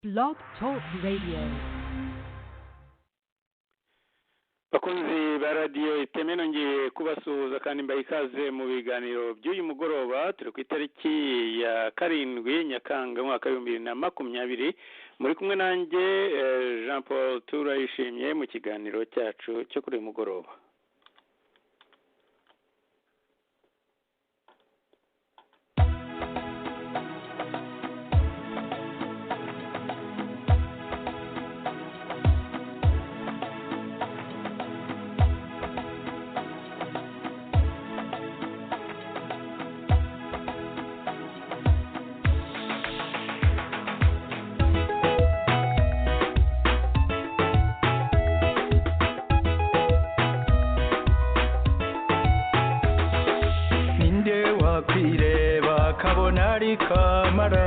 Blog Talk Radio. bakunzi ba radiyo iteme nongeye kubasuhuza kandi mbaye ikaze mu biganiro by'uyu mugoroba. turi ku itariki ya 7 Nyakanga mwaka wa 2020 muri kumwe nanjye Jean Paul Turayishimye mu kiganiro cyacu cyo kuri uyu mugoroba. Kamara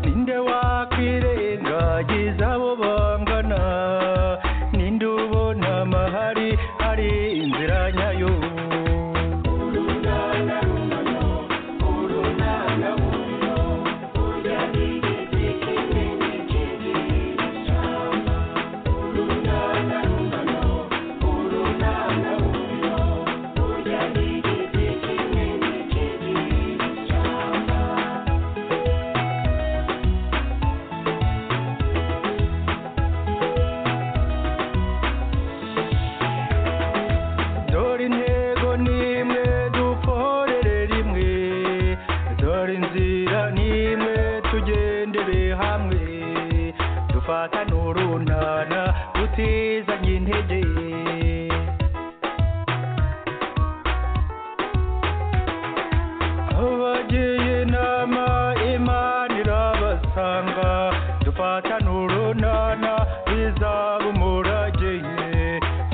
ninde wakwirengagiza abo bangana, ninde ubona amahari hari inzira nyayo.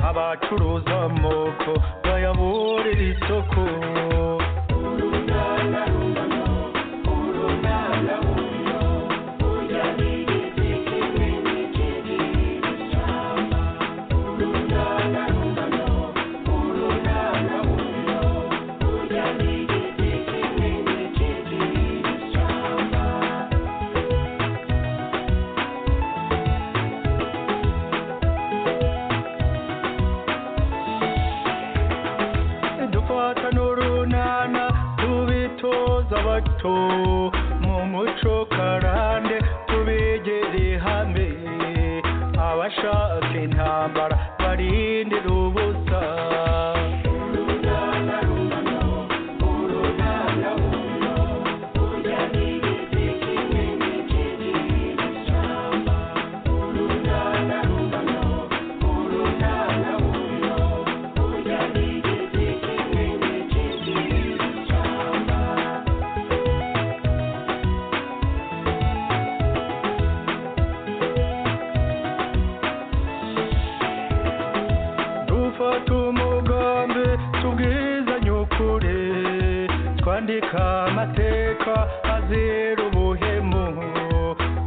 Abacuruza amoko bayaburira isoko. Mu muco karande tubegere hamwe, abashaka intambara barindira ubusa. Twandika amateka azira ubuhemu,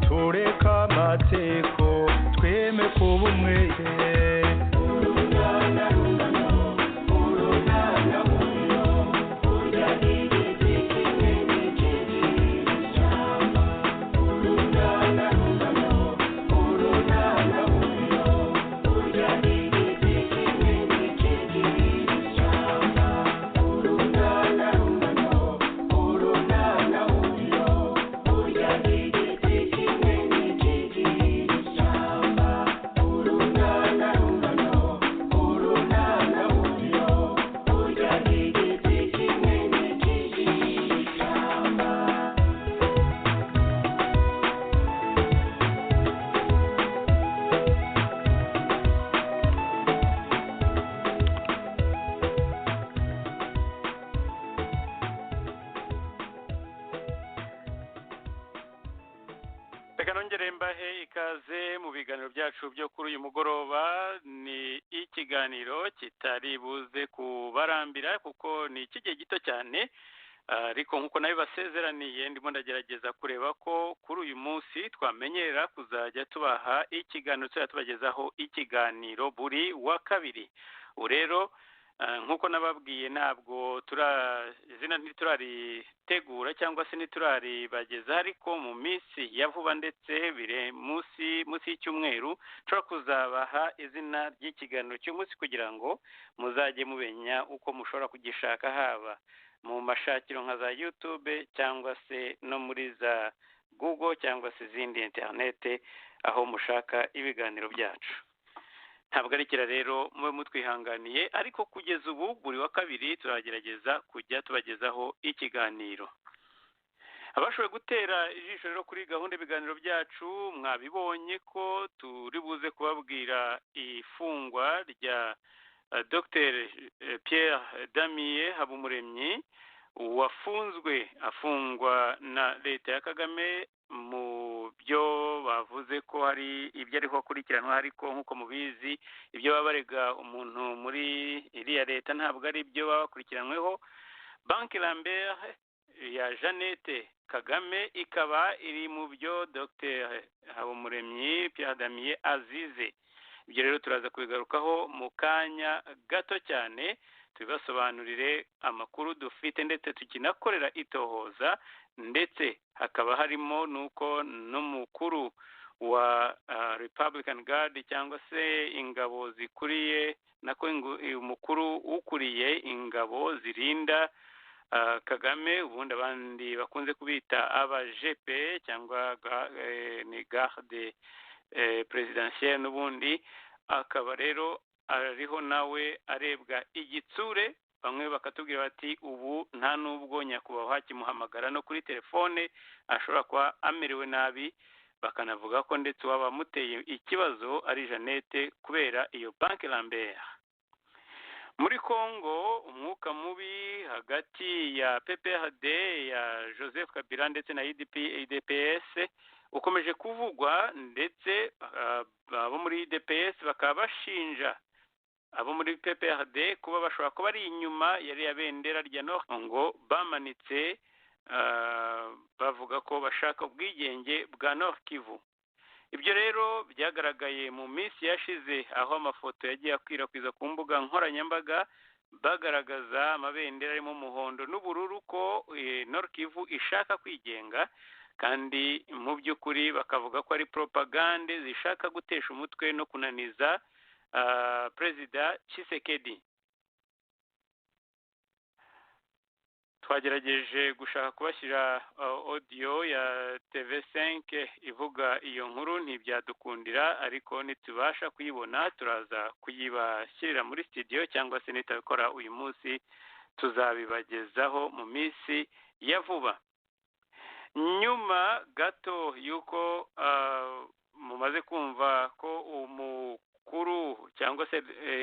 tureka amateko tweme kuba umwe. byo kuri uyu mugoroba ni ikiganiro kitari buze kubarambira kuko ni ikigihe gito cyane, ariko nkuko nayo basezeraniye ndimo ndagerageza kureba ko kuri uyu munsi twamenyera kuzajya tubaha ikiganiro tubagezaho ikiganiro buri wa kabiri. Urero nk'uko nababwiye ntabwo izina ntituraritegura cyangwa se ntituraribageza, ariko mu minsi ya vuba ndetse munsi y'icyumweru nshobora kuzabaha izina ry'ikiganiro cy'umunsi kugira ngo muzajye mumenya uko mushobora kugishaka, haba mu mashakiro nka za YouTube cyangwa se no muri za Google cyangwa se izindi interinete aho mushaka ibiganiro byacu. Ntabwo ari kira rero mube mutwihanganiye, ariko kugeza ubu buri wa kabiri turagerageza kujya tubagezaho ikiganiro. Abashoboye gutera ijisho rero kuri gahunda ibiganiro byacu mwabibonye ko turi buze kubabwira ifungwa rya Dr Pierre Damien Habumuremyi afungwa na leta ya Kagame mu byo bavuze ko hari ibyo ariho akurikiranwa, ariko nk'uko mubizi ibyo baba barega umuntu muri iriya leta ntabwo ari ibyo baba bakurikiranweho. Banki Lambert ya Jeannette Kagame ikaba iri mu byo Dr Habumuremyi Pierre Damien azize. Ibyo rero turaza kubigarukaho mu kanya gato cyane, tubibasobanurire amakuru dufite ndetse tukinakorera itohoza, ndetse hakaba harimo nuko n'umukuru wa Republican Guard cyangwa se ingabo zikuriye nako umukuru ukuriye ingabo zirinda Kagame, ubundi abandi bakunze kubita aba GP cyangwa ni garde presidentielle, n'ubundi akaba rero ariho nawe arebwa igitsure. Bamwe bakatubwira bati ubu nta nubwo nyakubahwa hakimuhamagara no kuri telefone, ashobora kuba amerewe nabi, bakanavuga ko ndetse waba muteye ikibazo ari Jeannette kubera iyo Banki Lambert. Muri Congo umwuka mubi hagati ya PPRD ya Joseph Kabila ndetse na UDPS ukomeje kuvugwa, ndetse abo muri UDPS bakaba bashinja abo muri PPRD kuba bashobora kuba ari inyuma yari bendera rya Nord ngo bamanitse, bavuga ko bashaka ubwigenge bwa Nord Kivu. Ibyo rero byagaragaye mu minsi yashize aho amafoto yagiye akwirakwiza ku mbuga nkoranyambaga bagaragaza amabendera arimo umuhondo n'ubururu ko Nord Kivu ishaka kwigenga, kandi mu by'ukuri bakavuga ko ari propagande zishaka gutesha umutwe no kunaniza Perezida Tshisekedi. Twagerageje gushaka kubashyira audio ya TV5 ivuga iyo nkuru, ntibyadukundira, ariko nitubasha kuyibona turaza kuyibashyirira muri studio, cyangwa se nitabikora uyu munsi tuzabibagezaho mu minsi ya vuba. Nyuma gato yuko mumaze kumva ko umukuru cyangwa se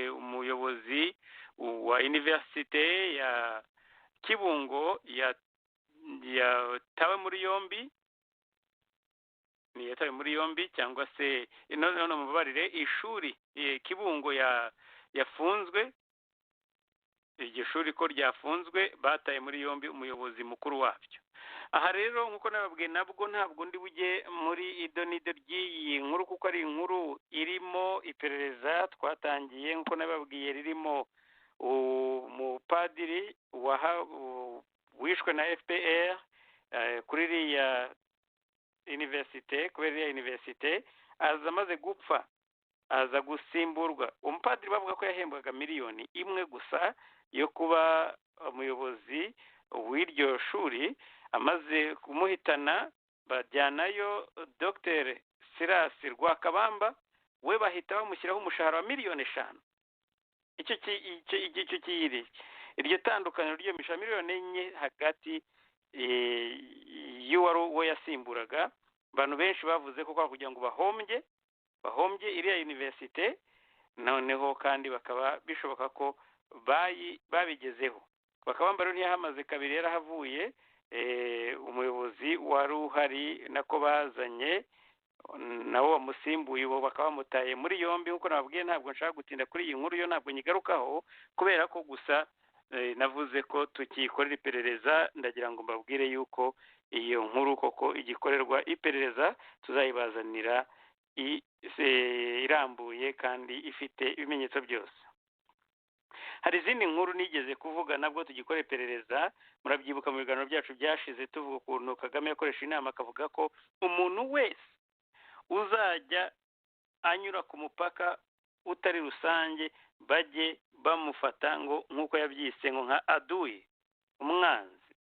umuyobozi wa Universite ya Kibungo yatawe muri yombi cyangwa se none mubabarire ishuri Kibungo yafunzwe, iryo shuri ko ryafunzwe bataye muri yombi umuyobozi mukuru wabyo. Aha rero nkuko nababwiye nabwo ntabwo ndi bujye muri idonido ry'iyi nkuru kuko ari inkuru irimo iperereza twatangiye, nkuko nababwiye ririmo umupadiri wishwe na FPR kuri iriya universite, aza amaze gupfa aza gusimburwa. Umupadiri bavuga ko yahembwaga miliyoni imwe gusa yo kuba umuyobozi w'iryo shuri, amaze kumuhitana bajyanayo Dr Silas Rwakabamba, we bahita bamushyiraho umushahara wa miliyoni 5. Icyo kiyiri iryo tandukaniro ryo misha miliyoni 4 hagati y'uwo yasimburaga. Abantu benshi bavuze ko kugira ngo bahombye iriya universite, noneho kandi bakaba bishoboka ko babigezeho. Bakabamba rero ntiyahamaze kabiri yarahavuye, umuyobozi wari uhari nako bazanye nabo bamusimbuye, ubu bakaba bamutaye muri yombi. Nkuko nababwiye ntabwo nshaka gutinda kuri iyi nkuru, yo ntabwo nyigarukaho kubera ko gusa navuze ko tukikorera iperereza. Ndagira ngo mbabwire yuko iyo nkuru koko igikorerwa iperereza, tuzayibazanira irambuye kandi ifite ibimenyetso byose. hari izindi nkuru nigeze kuvuga nabwo tugikora iperereza, murabyibuka mu biganiro byacu byashize tuvuga ukuntu Kagame yakoresha inama akavuga ko umuntu wese uzajya anyura ku mupaka utari rusange bajye bamufata ngo nk'uko yabyise ngo nka aduyi, umwanzi.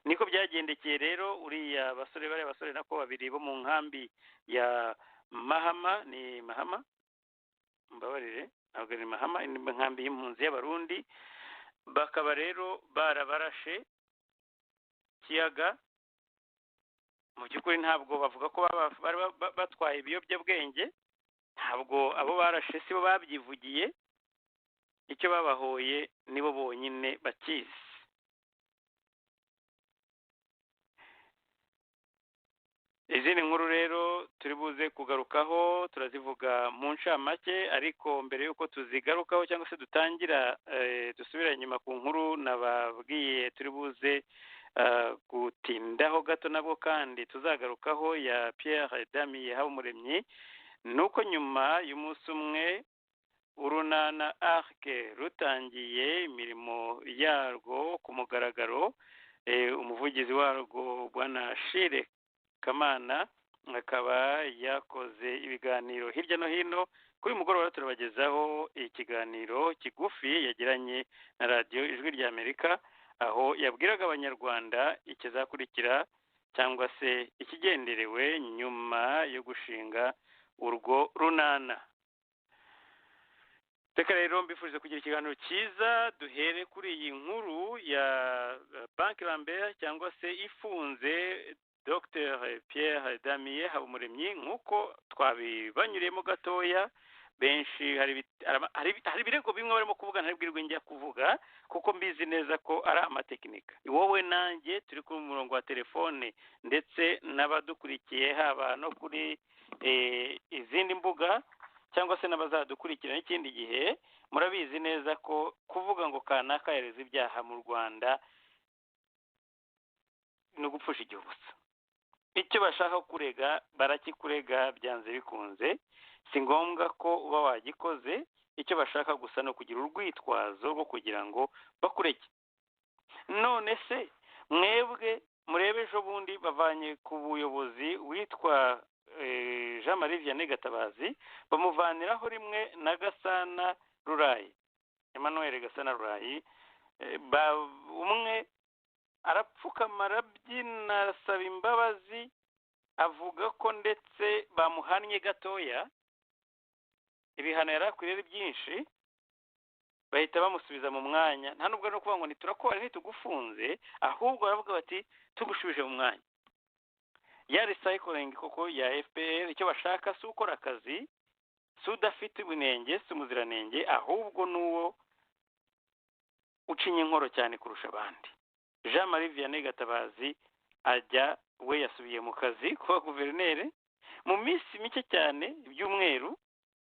Niko byagendekeye rero uriya bariya basore nako babiri bo mu nkambi ya Mahama, ni Mahama mbabarire ntabwo ni Mahama, ni inkambi y'impunzi y'abarundi, bakaba rero barabarashe kiyaga. Mu by'ukuri ntabwo bavuga ko bari batwaye ibiyobyabwenge, ntabwo abo barashe si bo babyivugiye, icyo babahoye nibo bonyine bakizi. Izindi nkuru rero turi buze kugarukaho turazivuga mu ncamake, ariko mbere y'uko tuzigarukaho cyangwa se dutangira dusubira inyuma ku nkuru nababwiye turi buze gutindaho gato nabwo kandi tuzagarukaho ya Pierre Damien Habumuremyi, nuko nyuma y'umunsi umwe urunana ARC rutangiye imirimo yarwo ku mugaragaro, umuvugizi warwo bwana Shire Kamana akaba yakoze ibiganiro hirya no hino. Kuri mugoroba turabagezaho ikiganiro kigufi yagiranye na radiyo Ijwi rya Amerika, aho yabwiraga abanyarwanda ikizakurikira cyangwa se ikigenderewe nyuma yo gushinga urwo runana. Reka rero mbifurize kugira ikiganiro cyiza. Duhere kuri iyi nkuru ya Banki Lambert cyangwa se ifunze Dr Pierre Damien Habumuremyi. Nk'uko twabibanyuriyemo gatoya, benshi hari ibirego bimwe barimo kuvuga ntabwirwe njya kuvuga kuko mbizi neza ko ari amatekinika. Wowe nanjye turi ku murongo wa telefone ndetse n'abadukurikiye haba no kuri izindi mbuga cyangwa se n'abazadukurikira n'ikindi gihe, murabizi neza ko kuvuga ngo kanaka yareze ibyaha mu Rwanda no gupfusha igihe ubusa. Icyo bashaka kurega barakikurega byanze bikunze, si ngombwa ko uba wagikoze. Icyo bashaka gusa no kugira urwitwazo rwo kugira ngo bakureke. None se mwebwe murebe ejo bundi bavanye ku buyobozi witwa Jean Marie Vianney Gatabazi, bamuvaniraho rimwe na Gasana Rurayi, Emmanuel Gasana Rurayi. Umwe arapfukama arabyina arasaba imbabazi, avuga ko ndetse bamuhannye gatoya, ibihano yari akwiriye ari byinshi, bahita bamusubiza mu mwanya. Nta nubwo ari ukuvuga ngo ntiturakora ntitugufunze, ahubwo baravuga bati tugushubije mu mwanya. Ya recycling koko ya FPR, icyo bashaka si ukora akazi, si udafite ubunenge, si umuziranenge, ahubwo n'uwo ucinya inkoro cyane kurusha abandi. Jean Marie Vianney Gatabazi we yasubiye mu kazi kuba guverineri. Mu minsi mike cyane ibyumweru,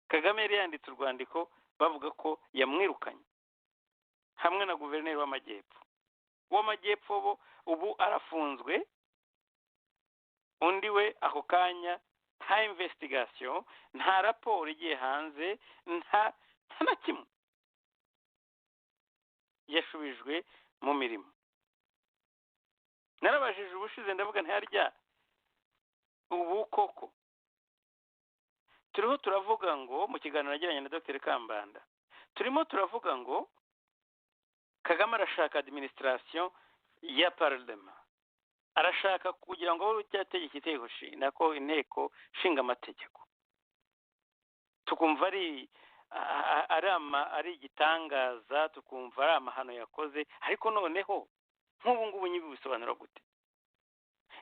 Kagame yari yanditse urwandiko bavuga ko yamwirukanye hamwe na guverineri w'amajyepfo bo ubu arafunzwe. Undi we ako kanya nta investigation, nta raporo igiye hanze, nta na kimwe, yashubijwe mu mirimo. Narabajije ubushize ndavuga ntiharya ubu koko turiho turavuga ngo mu kiganiro nagiranye na Dr Kambanda, turimo turavuga ngo Kagame arashaka administration ya parlement, arashaka kugira ngo abe cyategeka iteko nako inteko shinga amategeko. Tukumva ari igitangaza, tukumva ari amahano yakoze, ariko noneho nk'ubu ngubu nyibisobanura gute?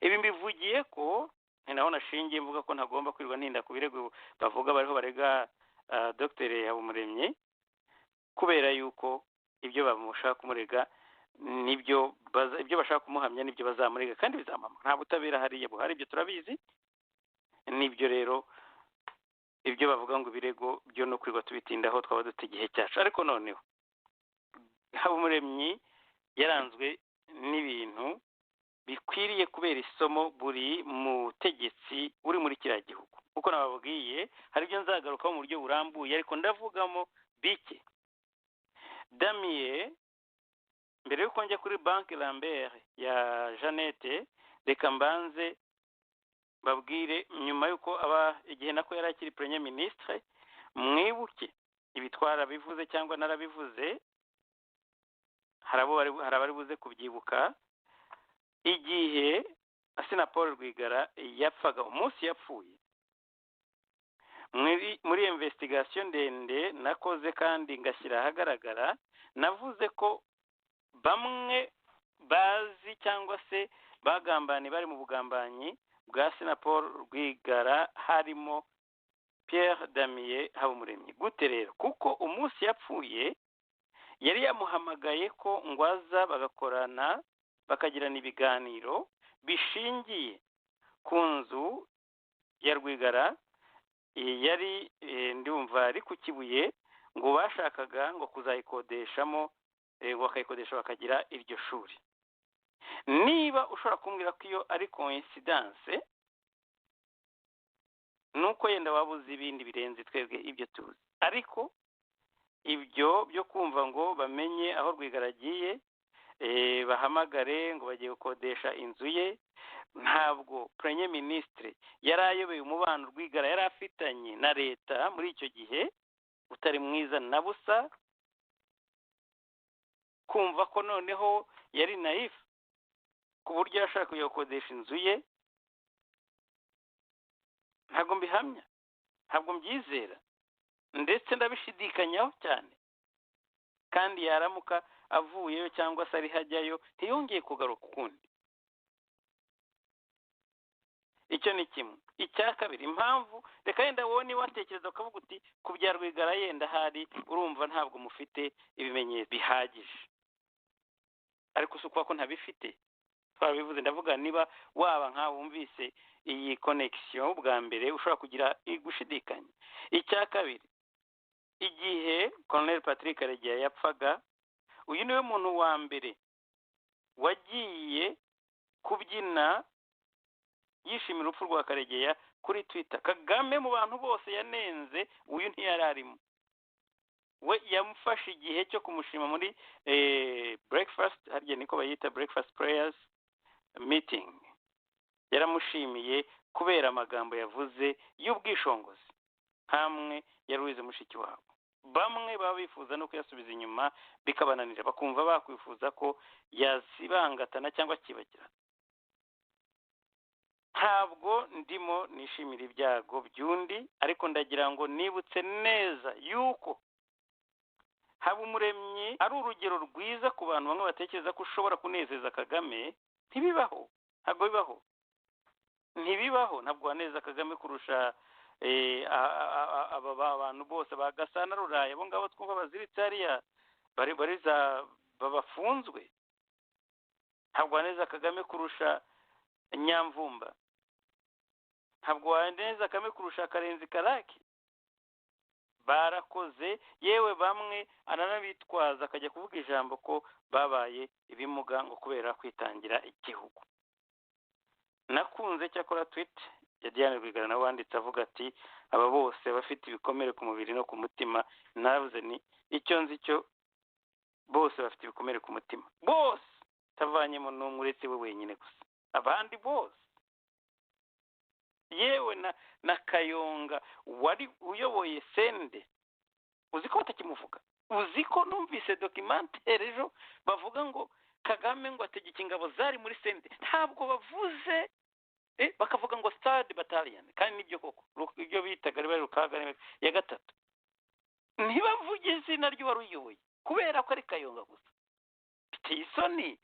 Ibi mbivugiye ko naho nashingiye mvuga ko ntagomba kwirwa ntinda ku birego bavuga bariho barega Dr Habumuremyi, kubera yuko ibyo bamushaka kumurega nibyo ibyo bashaka kumuhamya nibyo bazamurega kandi bizamama. Nta butabera hariya buhari, ibyo turabizi. Nibyo rero ibyo bavuga ngo birego byo no kwirwa tubitindaho twaba dute igihe cyacu. Ariko noneho Habumuremyi yaranzwe n'ibintu bikwiriye kubera isomo buri mutegetsi uri muri kiriya gihugu. Uko nababwiye hari ibyo nzagarukaho mu buryo burambuye, ariko ndavugamo bike. Damier mbere yuko njya kuri banki Lambert ya Jeannette reka mbanze babwire nyuma yuko igihe nako yari akiri premier ministre mwibuke ibitwara bivuze cyangwa narabivuze hari abari buze kubyibuka igihe Asina Paul Rwigara yapfaga umunsi yapfuye muri investigation ndende nakoze kandi ngashyira ahagaragara navuze ko bamwe bazi cyangwa se bagambani bari mu bugambanyi bwa Asina Paul Rwigara harimo Pierre Damier Habumuremyi. Gute rero kuko umunsi yapfuye yari yamuhamagaye ko ngwaza bagakorana bakagirana ibiganiro bishingiye ku nzu ya Rwigara yari ndumva ari ku Kibuye ngo bashakaga ngo kuzayikodeshamo bakayikodesha bakagira iryo shuri. Niba ushobora kumbwira ko iyo ari coincidence nuko yenda wabuze ibindi birenze twebwe ibyo tuzi, ariko ibyo byo kumva ngo bamenye aho Rwigara agiye bahamagare ngo bagiye gukodesha inzu ye, ntabwo premier ministre yari ayoboye umubano Rwigara yari afitanye na leta muri icyo gihe utari mwiza na busa, kumva ko noneho yari naif ku buryo yashaka kujya gukodesha inzu ye, ntabwo mbihamya, ntabwo mbyizera ndetse ndabishidikanyaho cyane. Kandi yaramuka avuyeyo cyangwa se ari hajyayo ntiyongeye kugaruka ukundi. Icyo ni kimwe. Icya kabiri, impamvu reka yenda wowe niba watekereza ukavuga uti ku bya Rwigara yenda hari urumva ntabwo mufite ibimenyetso bihagije, ariko si ukuvuga ko ntabifite. Twabivuze, ndavuga niba waba nkawe wumvise iyi connection bwa mbere ushobora kugira gushidikanya. Icya kabiri, igihe Colonel Patrick Karegeya yapfaga, uyu niwe muntu wa mbere wagiye kubyina yishimira urupfu rwa Karegeya kuri Twitter. Kagame mu bantu bose yanenze, uyu ntiyari arimo. We yamufashe igihe cyo kumushima muri breakfast, harya niko bayita breakfast prayers meeting. Yaramushimiye kubera amagambo yavuze y'ubwishongozi, hamwe yaruwize mushiki wabo. Bamwe baba bifuza no kuyasubiza inyuma bikabananira, bakumva bakwifuza ko yasibangatana cyangwa kibagirana. Ntabwo ndimo nishimira ibyago by'undi, ariko ndagira ngo nibutse neza yuko Habumuremyi ari urugero rwiza ku bantu bamwe batekereza ko ushobora kunezeza Kagame. Ntibibaho, ntabwo bibaho, ntibibaho. Ntabwo waneza Kagame kurusha aba bantu bose bagasana Rurayi, abo ngabo twumva baziritse hariya babafunzwe. Ntabwo waneza Kagame kurusha Nyamvumba, ntabwo waneza Kagame kurusha Karenzi Karake. Barakoze, yewe bamwe ananabitwaza akajya kuvuga ijambo ko babaye ibimuga ngo kubera kwitangira igihugu. Nakunze cyakora tweet ya Diane Rwigara nawe wanditse avuga ati aba bose bafite ibikomere ku mubiri no ku mutima. Navuze ni icyo nzi cyo, bose bafite ibikomere ku mutima, bose tavanyemo n'umwe uretse we wenyine gusa. Abandi bose, yewe na Kayonga wari uyoboye Sende, uziko batakimuvuga. Uziko numvise documentaire ejo bavuga ngo Kagame ngo ategeka ingabo zari muri Sende, ntabwo bavuze bakavuga ngo Stade Battalion, kandi nibyo koko ibyo bitaga ari Rukaga ya gatatu. Ntibavuge izina ry'uwari uyoboye kubera ko ari Kayonga gusa. Biteye isoni.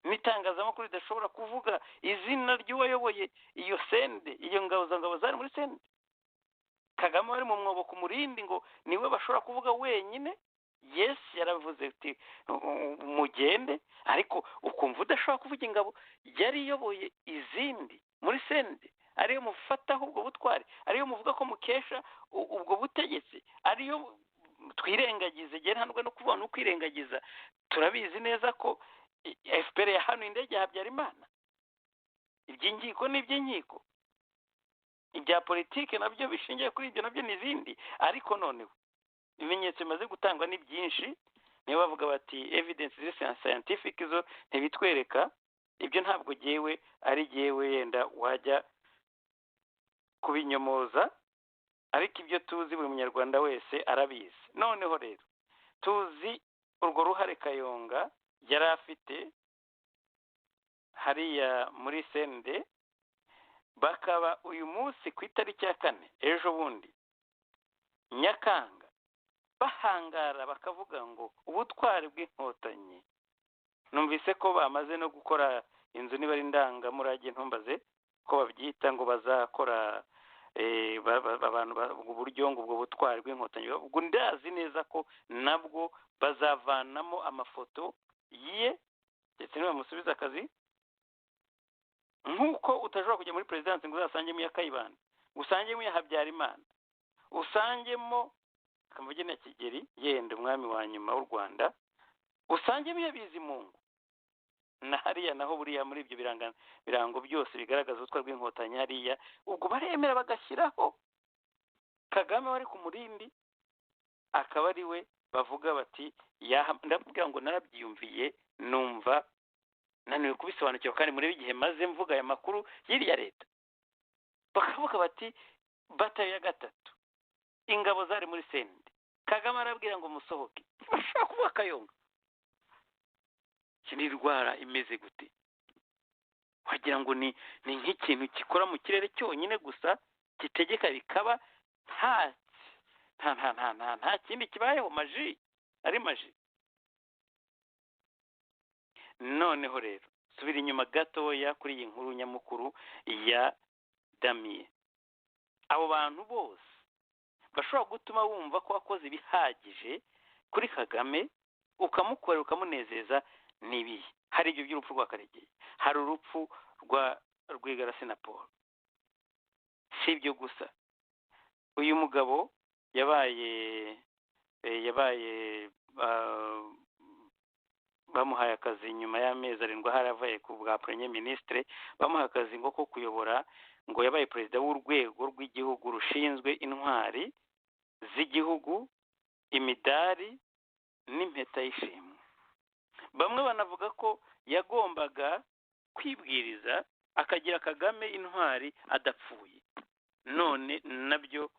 N'itangazamakuru ridashobora kuvuga izina ry'uwayoboye iyo Sende, iyo ngabo zari muri Sende. Kagame wari mu mwobo ku murindi ngo niwe bashobora kuvuga wenyine. Yes, yaravuze ati mugende, ariko ukumva udashobora kuvuga ingabo yari iyoboye izindi muri Sende, ariyo mufataho ubwo butwari, ariyo muvuga ko mukesha ubwo butegetsi, ariyo twirengagize. Gere handwe no kubona ukwirengagiza. Turabizi neza ko FPR yahanuye indege ya Habyarimana. Iby'inkiko n'iby'inkiko, ibya politike nabyo bishingiye kuri ibyo nabyo n'izindi. Ariko noneho ibimenyetso bimaze gutangwa ni byinshi, niyo bavuga bati evidence scientific zo ntibitwereka ibyo, ntabwo jyewe ari jyewe yenda wajya kubinyomoza, ariko ibyo tuzi buri munyarwanda wese arabizi. Noneho rero tuzi urwo ruhare Kayonga yari afite hariya muri sende, bakaba uyu munsi ku itariki ya 4 ejo bundi Nyakanga bahangara bakavuga ngo ubutwari bw'inkotanyi. Numvise ko bamaze no gukora inzu niba ari ndangamurage, ntumbaze ko babyita ngo bazakora abantu uburyo ngo ubwo butwari bw'inkotanyi. Ubwo ndazi neza ko nabwo bazavanamo amafoto ye ndetse nibamusubiza akazi, nk'uko utashobora kujya muri perezidansi ngo uzasangemo iya Kayibanda, usangemo iya Habyarimana, usangemo Kamuge na Kigeli yenda umwami wa nyuma w'u Rwanda, usangemo iya Bizimungu na hariya naho buriya muri ibyo birango byose bigaragaza ubutwari bw'inkotanyi hariya. Ubwo baremera bagashyiraho Kagame wari ku murindi, akaba ari we bavuga bati ndabwira ngo narabyiyumviye numva naniwe kubisobanukirwa, kandi muri igihe maze mvuga aya makuru y'iriya leta. Bakavuga bati batayo ya 3 ingabo zari muri sende, Kagame arabwira ngo musohoke. Bashaka kuvuga Kayonga kindi rwara imeze gute, wagira ngo ni nk'ikintu gikora mu kirere cyonyine gusa gitegeka bikaba nta kindi kibayeho, maji ari maji. Noneho rero subira inyuma gatoya kuri iyi nkuru nyamukuru ya Damien. Abo bantu bose bashobora gutuma wumva ko wakoze ibihagije kuri Kagame, ukamukorera ukamunezeza nibiye. Hari ibyo by'urupfu rwa Karegeya, hari urupfu rwa Rwigara na Paul. Si ibyo gusa, uyu mugabo yabaye bamuhaye akazi nyuma y'amezi 7 haravuye ku bwa premier ministre, bamuhaye akazi ngo ko kuyobora, ngo yabaye perezida w'urwego rw'igihugu rushinzwe intwari z'igihugu, imidari n'impeta y'ishimwe. Bamwe banavuga ko yagombaga kwibwiriza akagira Kagame intwari adapfuye. None nabyo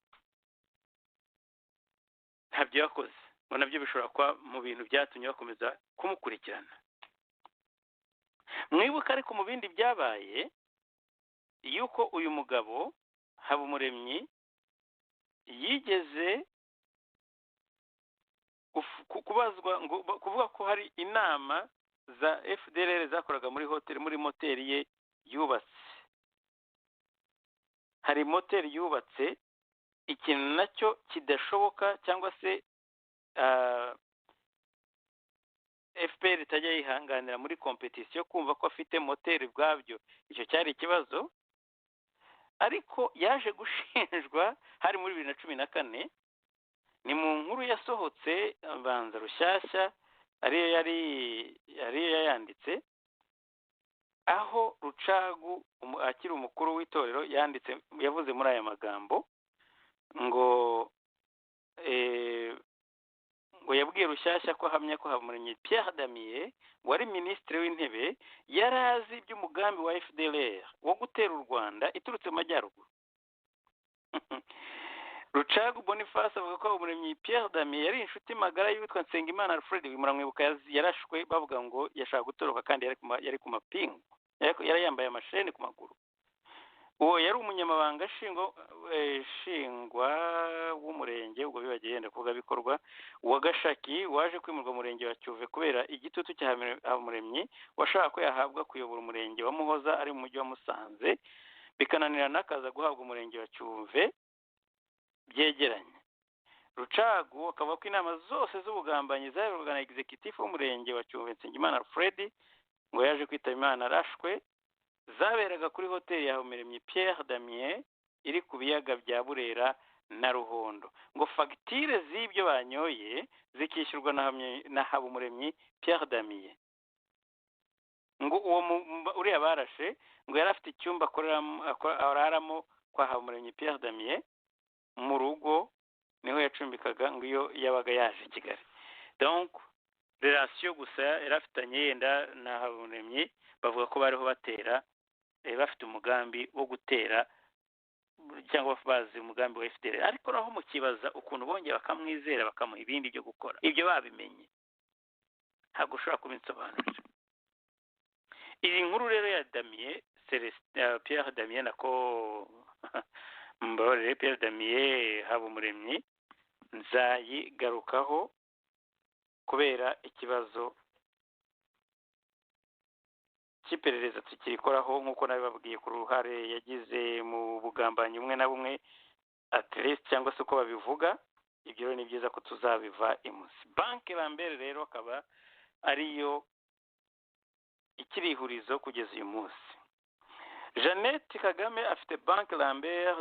ntabyo yakoze, ngo nabyo bishobora kwa mu bintu byatumye bakomeza kumukurikirana. Mwibuka ariko mu bindi byabaye yuko uyu mugabo Habumuremyi yigeze kubazwa ngo kuvuga ko hari inama za FDLR zakoraga muri hoteli, muri moteri ye yubatse. Hari moteri yubatse, ikintu nacyo kidashoboka cyangwa se FPR itajya yihanganira muri competition kumva ko afite moteri bwabyo. Icyo cyari ikibazo, ariko yaje gushinjwa hari muri 2014, ni mu nkuru yasohotse Banza Rushyashya ariyo yari yanditse, aho Rucagu akiri umukuru w'itorero yanditse, yavuze muri aya magambo ngo yabwiye Rushyashya ko ahamya ko Habumuremyi Pierre Damien wari minisitiri w'intebe yari azi iby'umugambi wa FDLR wo gutera u Rwanda iturutse mu majyaruguru. Rucagu Boniface avuga ko Habumuremyi Pierre Damien yari inshuti magara y'uwitwa Nsengimana Alfred, muramwibuka yarashwe bavuga ngo yashaka gutoroka kandi yari ku mapingu, yari yambaye amasheni ku maguru. Uwo yari umunyamabanga shingwa w'umurenge, ubwo bibagiye yenda kuvuga bikorwa wa Gashaki, waje kwimurwa mu murenge wa Cyuve kubera igitutu cya Habumuremyi washaka ko yahabwa kuyobora umurenge wa Muhoza ari mu mujyi wa Musanze, bikananirana akaza guhabwa umurenge wa Cyuve byegeranye. Rucagu akavuga ko inama zose z'ubugambanyi zayoborwaga na executive w'umurenge wa Cyuve Nsengimana Alfred, ngo yaje kwitaba Imana arashwe, zaberaga kuri hoteli ya Habumuremyi Pierre Damien iri ku biyaga bya Burera na Ruhondo. Ngo fagitire z'ibyo banyoye zikishyurwa na Habumuremyi Pierre Damien. Ngo uwo uriya barashe ngo yari afite icyumba araramo kwa Habumuremyi Pierre Damien mu rugo, niho yacumbikaga ngo iyo yabaga yaje i Kigali. Donc relation gusa yarafitanye yenda na Habumuremyi, bavuga ko bariho batera bafite umugambi wo gutera cyangwa bazi umugambi wa FDL, ariko naho mukibaza ukuntu bongeye bakamwizera bakamuha ibindi byo gukora, ibyo babimenye ntabwo ushobora kubinsobanurira. Iyi nkuru rero ya Damien Pierre Damien nako mbabarire Pierre Damien Habumuremyi nzayigarukaho kubera ikibazo cy'iperereza tukirikoraho nk'uko nabibabwiye ku ruhare yagize mu bugambanyi bumwe na bumwe at least cyangwa se uko babivuga. Ibyo ni byiza ko tuzabiva imuzi. Banke Lambert rero akaba ariyo ikirihurizo kugeza uyu munsi. Jeannette Kagame afite Banke Lambert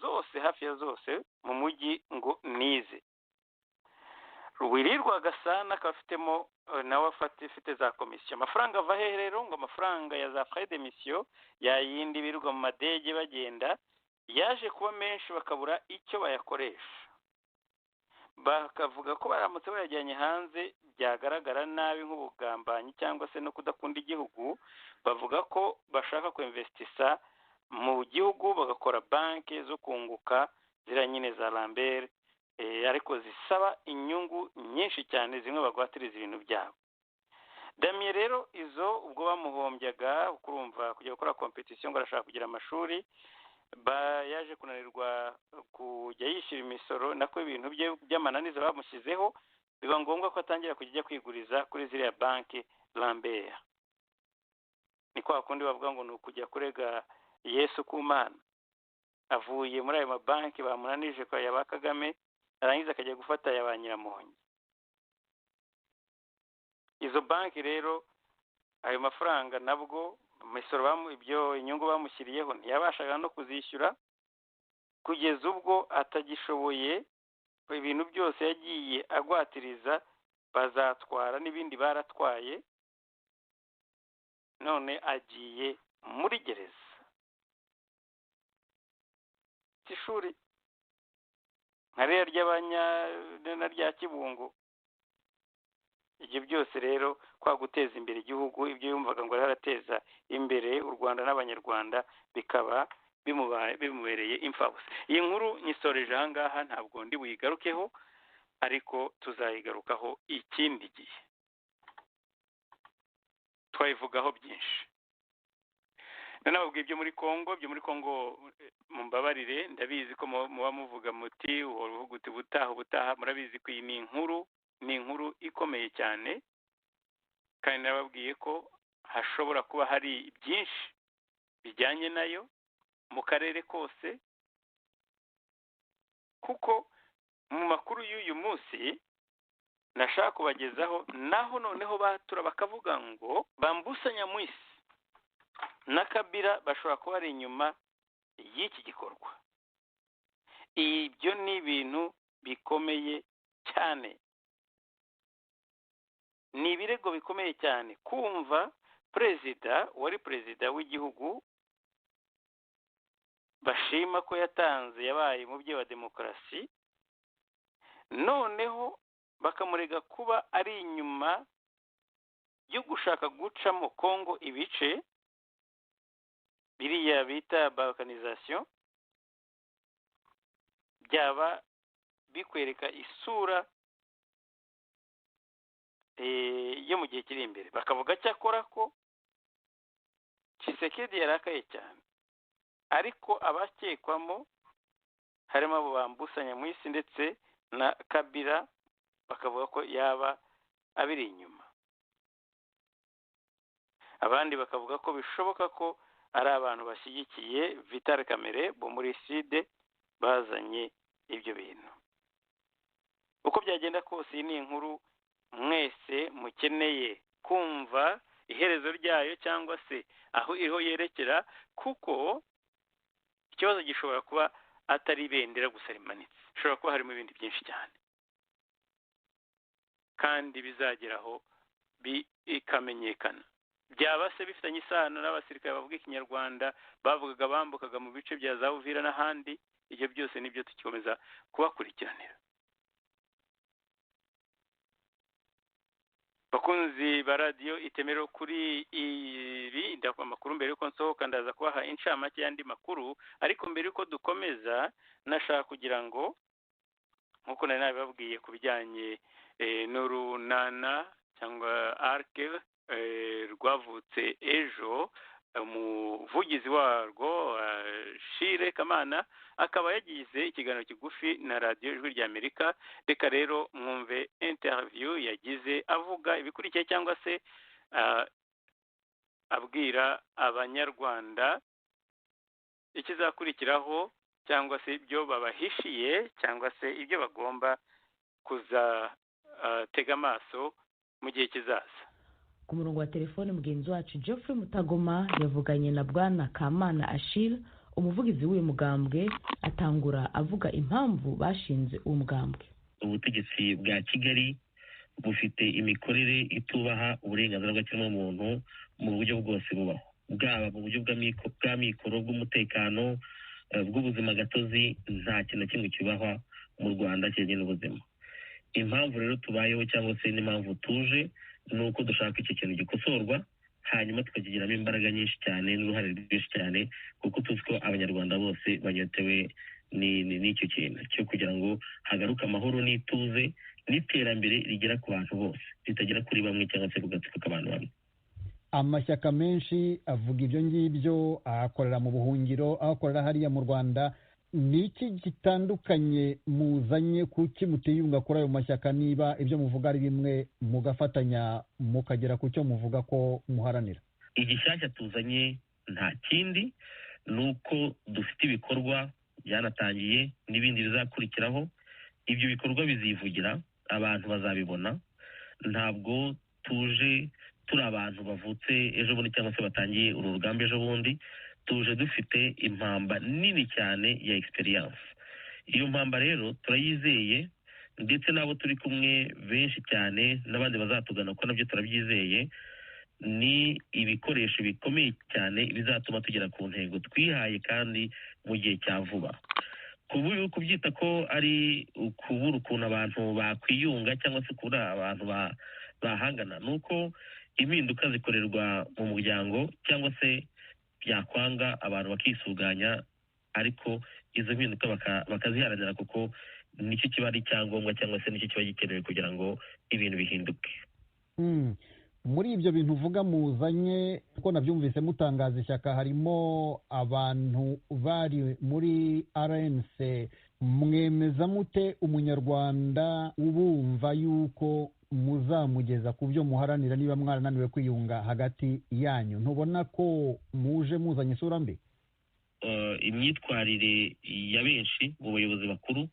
zose hafi ya zose mu mujyi ngo nize. Ruwirirwa Gasana akaba afitemo nawe afite za komisiyo. Amafaranga ava hehe rero? Ngo amafaranga ya za frais de mission ya yindi birirwa mu madege bagenda yaje kuba menshi bakabura icyo bayakoresha, bakavuga ko baramutse bayajyanye hanze byagaragara nabi nk'ubugambanyi cyangwa se no kudakunda igihugu. Bavuga ko bashaka kuinvestisa mu gihugu bagakora banki zo kunguka zira nyine za Lambert, ariko zisaba inyungu nyinshi cyane, zimwe bagwatiriza ibintu byabo. Damien rero izo ubwo bamuhombyaga kurumva kujya gukora competition ngo arashaka kugira amashuri, yaje kunanirwa kujya yishyura imisoro nako ibintu bye by'amananiza bamushyizeho, biba ngombwa ko atangira kujya kwiguriza kuri ziriya banki Lambert. Ni kwa kundi bavuga ngo ni ukujya kurega Yesu ku Mana. Avuye muri ayo mabanki bamunanije kwa ya Kagame, arangiza akajya gufata ya ba Nyiramongi. Izo banki rero ayo mafaranga nabwo imisoro ibyo inyungu bamushyiriyeho ntiyabashaga no kuzishyura, kugeza ubwo atagishoboye ibintu byose yagiye agwatiriza bazatwara n'ibindi baratwaye, none agiye muri gereza. Ishuri nka rero ry'abanya rya Kibungo. Ibyo byose rero kwa guteza imbere igihugu, ibyo yumvaga ngo arateza imbere u Rwanda n'abanyarwanda, bikaba bimubereye imfabusa. Iyi nkuru nyisoreje aha ngaha, ntabwo ndi buyigarukeho, ariko tuzayigarukaho ikindi gihe, twayivugaho byinshi. Nanababwiye ibyo muri Kongo mumbabarire, ndabizi ko muba muvuga muti uvuga uti ubutaha, murabizi ko iyi ni inkuru ikomeye cyane, kandi nababwiye ko hashobora kuba hari byinshi bijyanye nayo mu karere kose, kuko mu makuru y'uyu munsi nashaka kubagezaho naho noneho batura bakavuga ngo bambusanya mu isi na Kabila bashobora kuba ari inyuma y'iki gikorwa. Ibyo ni ibintu bikomeye cyane, ni ibirego bikomeye cyane kumva wari perezida w'igihugu bashima ko yabaye umubyeyi wa demokarasi, noneho bakamurega kuba ari inyuma yo gushaka gucamo Kongo ibice, biriya bita balkanization. Byaba bikwereka isura yo mu gihe kiri imbere. Bakavuga cyakora ko Tshisekedi yarakaye cyane, ariko abakekwamo harimo abo bambusanya mu isi ndetse na Kabila, bakavuga ko yaba abiri inyuma. Abandi bakavuga ko bishoboka ko ari abantu bashyigikiye Vital Kamerhe bo muri Sud bazanye ibyo bintu. Uko byagenda kose, iyi ni inkuru mwese mukeneye kumva iherezo ryayo cyangwa se aho iriho yerekera, kuko ikibazo gishobora kuba atari ibendera gusa rimanitse, bishobora kuba harimo ibindi byinshi cyane, kandi bizageraho bikamenyekana. Byaba se bifitanye isano n'abasirikare bavuga ikinyarwanda bavugaga bambukaga mu bice bya za Uvira n'ahandi. Ibyo byose nibyo tukikomeza kubakurikiranira. bakunzi ba radiyo itemero kuri iri amakuru mbere yuko nsohoka ndaza kubaha inshamake y'andi makuru, ariko mbere yuko dukomeza nashaka kugira ngo nk'uko nari nabibabwiye ku bijyanye n'urunana cyangwa arike rwavutse ejo, umuvugizi warwo Shire Kamana akaba yagize ikiganiro kigufi na radiyo ijwi ry'Amerika. Reka rero mwumve interview yagize avuga ibikurikiye cyangwa se abwira abanyarwanda ikizakurikiraho cyangwa se ibyo babahishiye cyangwa se ibyo bagomba kuzatega amaso mu gihe kizaza. Ku murongo wa telefone mugenzi wacu Geoffrey Mutagoma yavuganye na Bwana Kamana Achille, umuvugizi w'uyu mugambwe, atangura avuga impamvu bashinze uwo mugambwe. Ubutegetsi bwa Kigali bufite imikorere itubaha uburenganzira bw'ikiremwamuntu mu buryo bwose bubaho, bwaba mu buryo bw'amikoro, bw'umutekano, bw'ubuzima gatozi, nta kintu na kimwe cyubahwa mu Rwanda kijyanye n'ubuzima. Impamvu rero tubayeho cyangwa se n'impamvu tuje ni uko dushaka iki kintu gikosorwa, hanyuma tukakigiramo imbaraga nyinshi cyane n'uruhare rwinshi cyane, kuko tuzi ko abanyarwanda bose banyotewe n'icyo kintu cyo kugira ngo hagaruke amahoro n'ituze n'iterambere rigera ku bantu bose, ritagera kuri bamwe cyangwa se kugatsiko k'abantu bamwe. Amashyaka menshi avuga ibyo ngibyo, akorera mu buhungiro, akorera hariya mu Rwanda. Ni iki gitandukanye muzanye, kuki mutiyunga kuri ayo mashyaka niba ibyo muvuga ari bimwe mugafatanya mukagera ku cyo muvuga ko muharanira? Igishyashya tuzanye nta kindi, ni uko dufite ibikorwa byanatangiye n'ibindi bizakurikiraho. Ibyo bikorwa bizivugira, abantu bazabibona. Ntabwo tuje turi abantu bavutse ejo bundi cyangwa se batangiye uru rugamba ejo bundi, tuje dufite impamba nini cyane ya experience. Iyo mpamba rero turayizeye, ndetse n'abo turi kumwe benshi cyane n'abandi bazatugana ko nabyo turabyizeye. Ni ibikoresho bikomeye cyane bizatuma tugera ku ntego twihaye kandi mu gihe cya vuba. Kubyita ko ari ukubura ukuntu abantu bakwiyunga cyangwa se kubura abantu bahangana, ni uko impinduka zikorerwa mu muryango cyangwa se byakwanga abantu bakisuganya, ariko izo mpinduka bakaziharanira, kuko nicyo kiba ari icyangombwa cyangwa se nicyo kiba gikenewe kugira ngo ibintu bihinduke. Muri ibyo bintu uvuga muzanye, kuko nabyumvise mutangaza ishyaka, harimo abantu bari muri RNC. Mwemeza mute umunyarwanda ubumva yuko muzamugeza ku byo muharanira niba mwarananiwe kwiyunga hagati yanyu? Ntubona ko muje muzanye isura mbi? Imyitwarire ya benshi mu bayobozi bakuru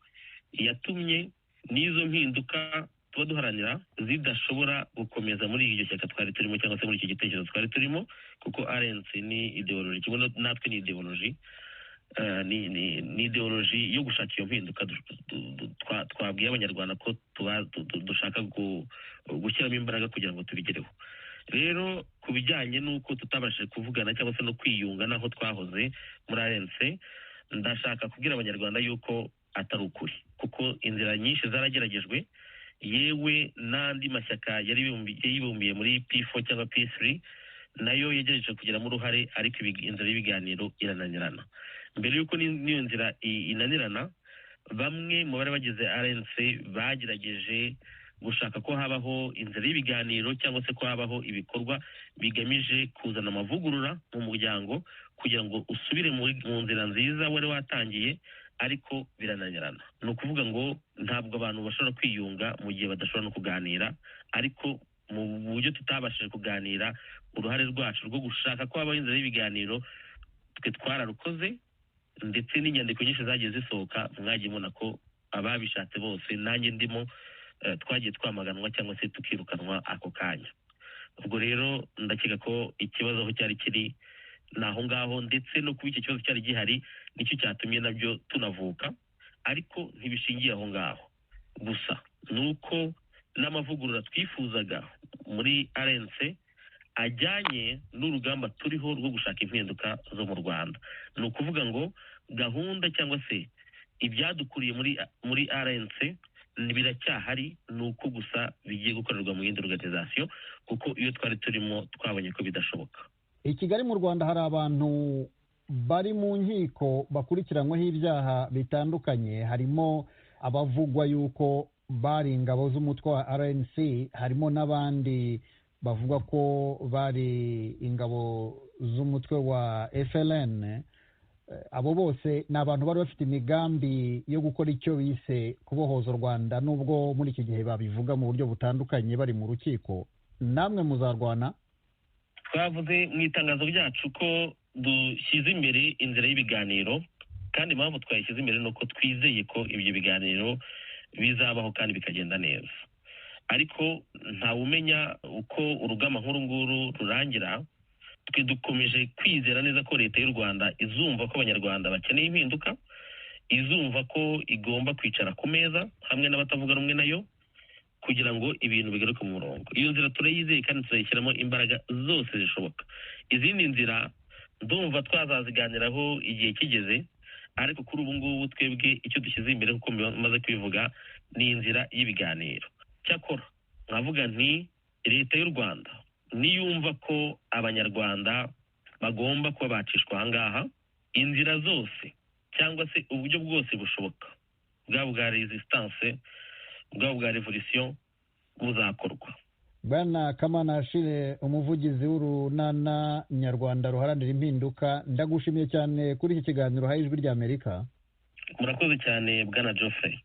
yatumye n'izo mpinduka tuba duharanira zidashobora gukomeza muri iryo shyaka twari turimo cyangwa se muri iki gitekerezo twari turimo, kuko RNC ni ideoloji, kimwe natwe ni ideoloji. Ni ideoloji yo gushaka iyo mpinduka. Twabwiye abanyarwanda ko dushaka gushyiramo imbaraga kugira ngo tubigereho. Rero ku bijyanye n'uko tutabashije kuvugana cyangwa se no kwiyunga n'aho twahoze muri RNC, ndashaka kubwira abanyarwanda yuko atari ukuri, kuko inzira nyinshi zarageragejwe, yewe n'andi mashyaka yari yibumbiye muri P4 cyangwa P3 nayo yagerageje kugiramo uruhare, ariko inzira y'ibiganiro irananirana. Mbere y'uko n'iyo nzira inanirana, bamwe mu bari bagize RNC bagerageje gushaka ko habaho inzira y'ibiganiro cyangwa se ko habaho ibikorwa bigamije kuzana amavugurura mu muryango kugira ngo usubire mu nzira nziza wari watangiye, ariko birananirana. Ni ukuvuga ngo ntabwo abantu bashobora kwiyunga mu gihe badashobora no kuganira, ariko mu buryo tutabashije kuganira, uruhare rwacu rwo gushaka ko habaho inzira y'ibiganiro twe twararukoze, ndetse n'inyandiko nyinshi zagiye zisohoka, mwagiye mubona ko ababishatse bose, nanjye ndimo, twagiye twamaganwa cyangwa se tukirukanwa ako kanya. Ubwo rero ndakeka ko ikibazo aho cyari kiri ni aho ngaho, ndetse no kuba icyo kibazo cyari gihari nicyo cyatumye nabyo tunavuka, ariko ntibishingiye aho ngaho gusa. Ni uko n'amavugurura twifuzaga muri RNC ajyanye n'urugamba turiho rwo gushaka impinduka zo mu Rwanda. Ni ukuvuga ngo gahunda cyangwa se ibyadukuriye muri RNC biracyahari, ni uko gusa bigiye gukorerwa mu yindi organization, kuko iyo twari turimo twabonye ko bidashoboka. I Kigali mu Rwanda hari abantu bari mu nkiko bakurikiranyweho ibyaha bitandukanye, harimo abavugwa yuko bari ingabo z'umutwe wa RNC, harimo n'abandi bavuga ko bari ingabo z'umutwe wa FLN. Abo bose ni abantu bari bafite imigambi yo gukora icyo bise kubohoza u Rwanda, nubwo muri iki gihe babivuga mu buryo butandukanye bari mu rukiko. Namwe muzarwana? Twavuze mu itangazo ryacu ko dushyize imbere inzira y'ibiganiro, kandi impamvu twayishyize imbere ni uko twizeye ko ibyo biganiro bizabaho kandi bikagenda neza. Ariko ntawumenya uko urugamba nk'uru nguru rurangira. Twe dukomeje kwizera neza ko leta y'u Rwanda izumva ko abanyarwanda bakeneye impinduka, izumva ko igomba kwicara ku meza hamwe n'abatavuga rumwe nayo kugira ngo ibintu bigaruke mu murongo. Iyo nzira turayizeye kandi turayishyiramo imbaraga zose zishoboka. Izindi nzira ndumva twazaziganiraho igihe kigeze, ariko kuri ubu ngubu twebwe icyo dushyize imbere kuko maze kwivuga ni inzira y'ibiganiro. Cyakora nkavuga nti leta y'u Rwanda niyumva ko abanyarwanda bagomba kuba bacishwa ahangaha, inzira zose cyangwa se uburyo bwose bushoboka bwaba bwa resistance bwaba bwa revolution buzakorwa. Bwana Kamana Achille, umuvugizi w'urunana nyarwanda ruharanira impinduka, ndagushimiye cyane kuri iki kiganiro ha Ijwi ry'Amerika. Murakoze cyane Bwana Geoffrey.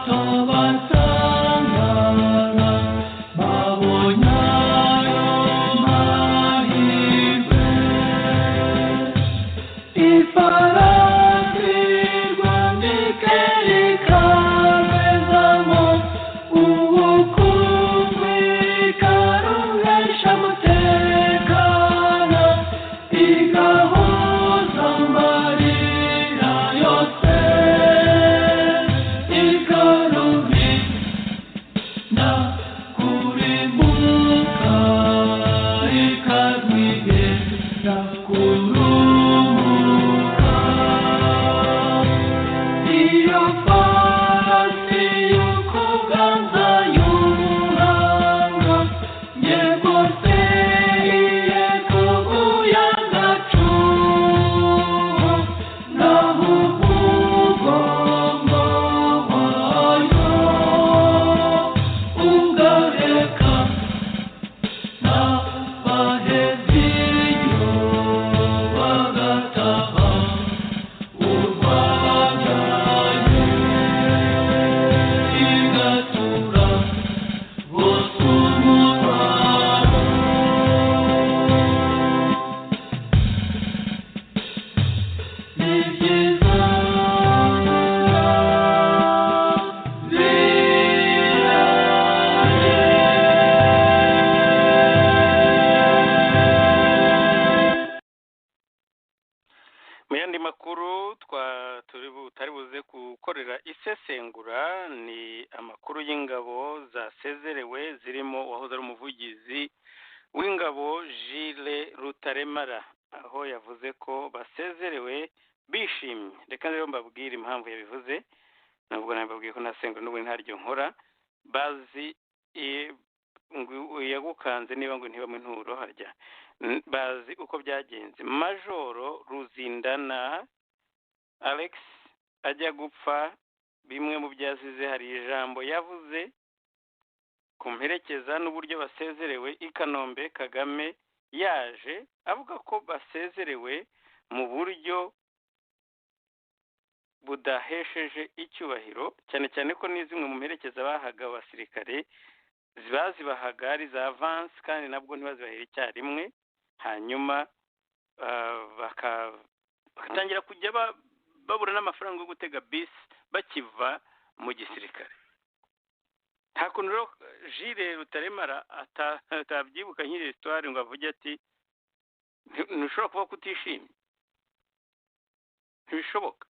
Toba Sanga tutari buze gukorera isesengura ni amakuru y'ingabo zasezerewe zirimo uwahoze ari umuvugizi w'ingabo Jules Rutaremara aho yavuze ko basezerewe bishimye. Reka rero mbabwire impamvu yabivuze, nubwo nababwiye ko nasengura n'ubu ntaryo nkora, bazi yagukanze niba ngo ntibamwe nturo harya, bazi uko byagenze. Majoro Ruzindana Alex ajya gupfa, bimwe mu byasize hari ijambo yavuze kumperekeza n'uburyo basezerewe i Kanombe. Kagame yaje avuga ko basezerewe mu buryo budahesheje icyubahiro, cyane cyane ko ni zimwe mu mperekeza bahaga abasirikare bazibahaga ari za avance kandi nabwo ntibazibahera icyarimwe, hanyuma bagatangira kujya babura n'amafaranga yo gutega bisi bakiva mu gisirikare. Nta kuntu rero Jules Rutaremara atabyibuka nk'iri histoire ngo avuge ati ntushobora kuba kutishimye, ntibishoboka.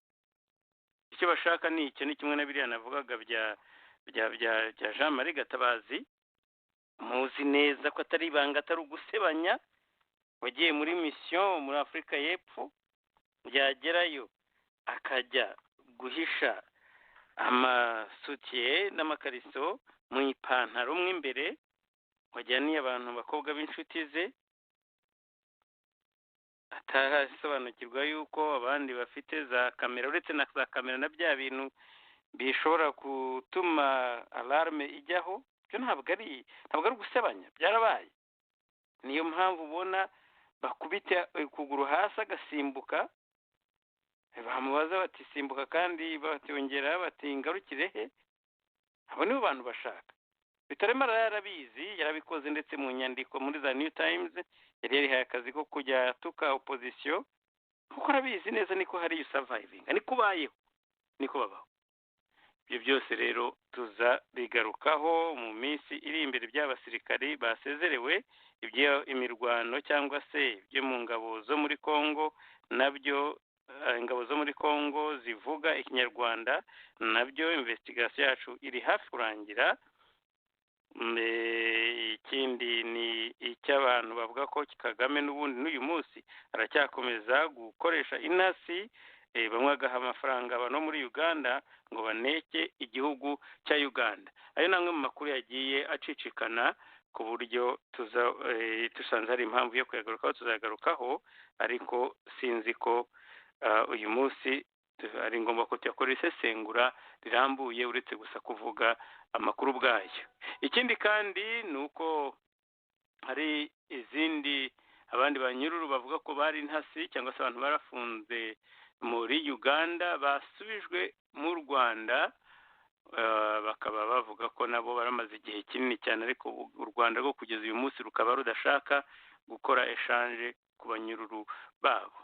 Icyo bashaka ni icyo, ni kimwe na biriya navugaga bya Jean Marie Gatabazi. Muzi neza ko atari ibanga, atari ugusebanya. Wagiye muri mission muri Afurika y'Epfo, yagerayo akajya guhisha amasutiye n'amakariso mu ipantaro mo imbere, wajyaniye abantu bakobwa b'inshuti ze, atarasobanukirwa yuko abandi bafite za kamera, uretse na za kamera na bya bintu bishobora gutuma alarme ijyaho. Byo ntabwo ari ugusebanya, byarabaye. Niyo mpamvu ubona bakubita ukuguru hasi agasimbuka, bamubaza bati simbuka, kandi batongera bati ngarukire he. Abo nibo bantu bashaka. Rutaremara yarabizi, yarabikoze ndetse mu nyandiko muri za New Times, yari yarihaye akazi ko kujya tuka opposition, kuko arabizi neza niko hari surviving, niko bayeho, niko babaho. Ibyo byose rero tuzabigarukaho mu minsi iri imbere by'abasirikari basezerewe, ibyo imirwano cyangwa se byo mu ngabo zo muri Kongo, nabyo ingabo zo muri Kongo zivuga ikinyarwanda, nabyo investigation yacu iri hafi kurangira. Ikindi ni icy'abantu bavuga ko Kagame n'ubundi n'uyu munsi aracyakomeza gukoresha inasi, bamwe agaha amafaranga abantu muri Uganda ngo baneke igihugu cya Uganda. Ayo namwe mu makuru yagiye acicikana ku buryo tusanze hari impamvu yo kuyagarukaho, tuzagarukaho, ariko sinzi ko uyu munsi ari ngombwa ko tuyakora isesengura rirambuye uretse gusa kuvuga amakuru ubwayo. Ikindi kandi ni uko hari izindi abandi banyururu bavuga ko bari intasi cyangwa se abantu barafunze muri Uganda basubijwe mu Rwanda, bakaba bavuga ko nabo baramaze igihe kinini cyane, ariko u Rwanda rwo kugeza uyu munsi rukaba rudashaka gukora eshanje ku banyururu babo.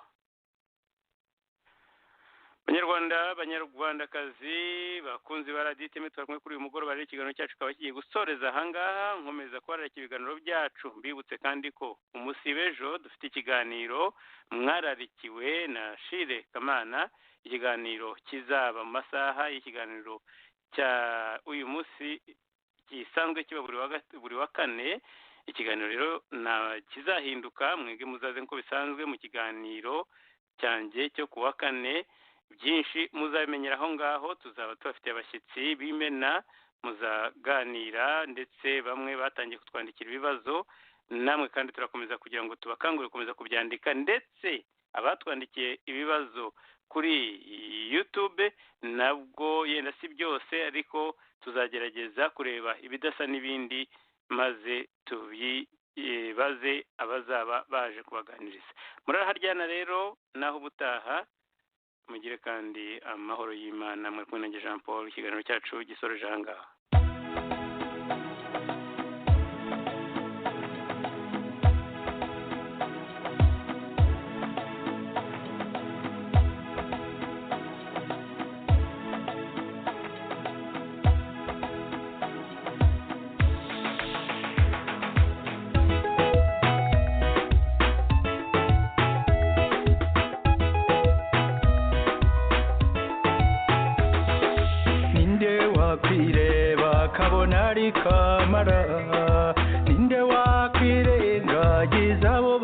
Banyarwandakazi bakunzi ba Radio Iteme, twakumwe kuri uyu mugoroba rero ikiganiro cyacu kaba kigiye gusoreza ahangaha. Nkomeza kubararika ibiganiro byacu, mbibutse kandi ko umunsi w'ejo dufite ikiganiro mwararikiwe na Shire Kamana, ikiganiro kizaba mu masaha y'ikiganiro cya uyu munsi gisanzwe kiba buri wa kane. Ikiganiro rero kizahinduka, mwebwe muzaze nko bisanzwe mu kiganiro cyanjye cyo ku wa kane byinshi muzabimenyera aho ngaho. Tuzaba tubafitiye abashyitsi b'imena, muzaganira, ndetse bamwe batangiye kutwandikira ibibazo, namwe kandi turakomeza kugira ngo tubakangurire gukomeza kubyandika, ndetse abatwandikiye ibibazo kuri YouTube nabwo yenda si byose, ariko tuzagerageza kureba ibidasa n'ibindi maze tubibaze abazaba baje kubaganiriza. muraharyana rero naho ubutaha, mugire kandi amahoro y'Imana. Mwe kumwe na Jean Paul, ikiganiro cyacu gisoreje aha ngaha. Kamara ninde wakwirengagiza abo